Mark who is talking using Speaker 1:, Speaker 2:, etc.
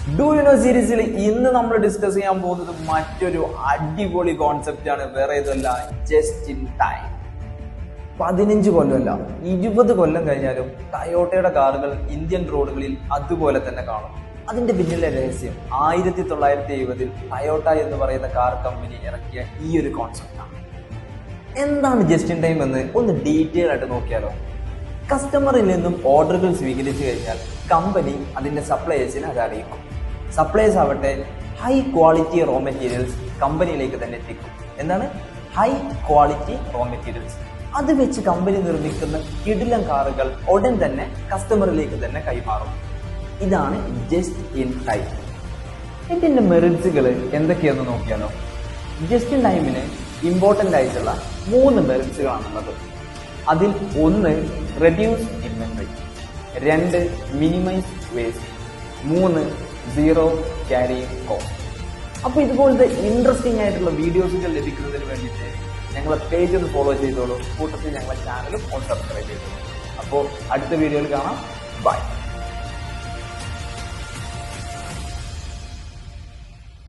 Speaker 1: Do you know സീരീസിൽ ഇന്ന് നമ്മൾ ഡിസ്കസ് ചെയ്യാൻ പോകുന്നത് മറ്റൊരു അടിപൊളി കോൺസെപ്റ്റ് ആണ്. വേറെ ഇതല്ല, ജസ്റ്റ് ഇൻ ടൈം. 15 കൊല്ലമല്ല 20 കൊല്ലം കഴിഞ്ഞാലും ടയോട്ടയുടെ കാറുകൾ ഇന്ത്യൻ റോഡുകളിൽ അതുപോലെ തന്നെ കാണും. അതിന്റെ പിന്നിലെ രഹസ്യം 1970 ടയോട്ട എന്ന് പറയുന്ന കാർ കമ്പനി ഇറക്കിയ ഈ ഒരു കോൺസെപ്റ്റാണ്. എന്താണ് ജസ്റ്റ് ഇൻ ടൈം എന്ന് ഒന്ന് ഡീറ്റെയിൽ ആയിട്ട് നോക്കിയാലോ. കസ്റ്റമറിൽ നിന്നും ഓർഡറുകൾ സ്വീകരിച്ചു കഴിഞ്ഞാൽ കമ്പനി അതിന്റെ സപ്ലയേഴ്സിനെ അത് അറിയിക്കും. സപ്ലയേഴ്സ് ആവട്ടെ ഹൈ ക്വാളിറ്റി റോ മെറ്റീരിയൽസ് കമ്പനിയിലേക്ക് തന്നെ എത്തിക്കും. എന്താണ് ഹൈ ക്വാളിറ്റി റോ മെറ്റീരിയൽസ്? അത് വെച്ച് കമ്പനി നിർമ്മിക്കുന്ന കിടിലൻ കാറുകൾ ഉടൻ തന്നെ കസ്റ്റമറിലേക്ക് തന്നെ കൈമാറും. ഇതാണ് ജസ്റ്റ് ഇൻ ടൈം. ഇതിന്റെ മെറിറ്റ്സുകൾ എന്തൊക്കെയാണെന്ന് നോക്കിയാലോ. ജസ്റ്റ് ഇൻ ടൈമിന് ഇമ്പോർട്ടൻ്റ് ആയിട്ടുള്ള 3 മെറിറ്റ്സുകളാണുള്ളത്. അതിൽ 1 reduce inventory, 2 minimise waste, 3 zero carrying cost. അപ്പോൾ ഇതുപോലത്തെ ഇൻട്രസ്റ്റിംഗ് ആയിട്ടുള്ള വീഡിയോസുകൾ ലഭിക്കുന്നതിന് വേണ്ടിയിട്ട് ഞങ്ങളെ പേജ് ഒന്ന് ഫോളോ ചെയ്തോളൂ. കൂട്ടത്തിൽ ഞങ്ങളെ ചാനലും ഒന്ന് സബ്സ്ക്രൈബ് ചെയ്തോളൂ. അപ്പോൾ അടുത്ത വീഡിയോയിൽ കാണാം. ബൈ.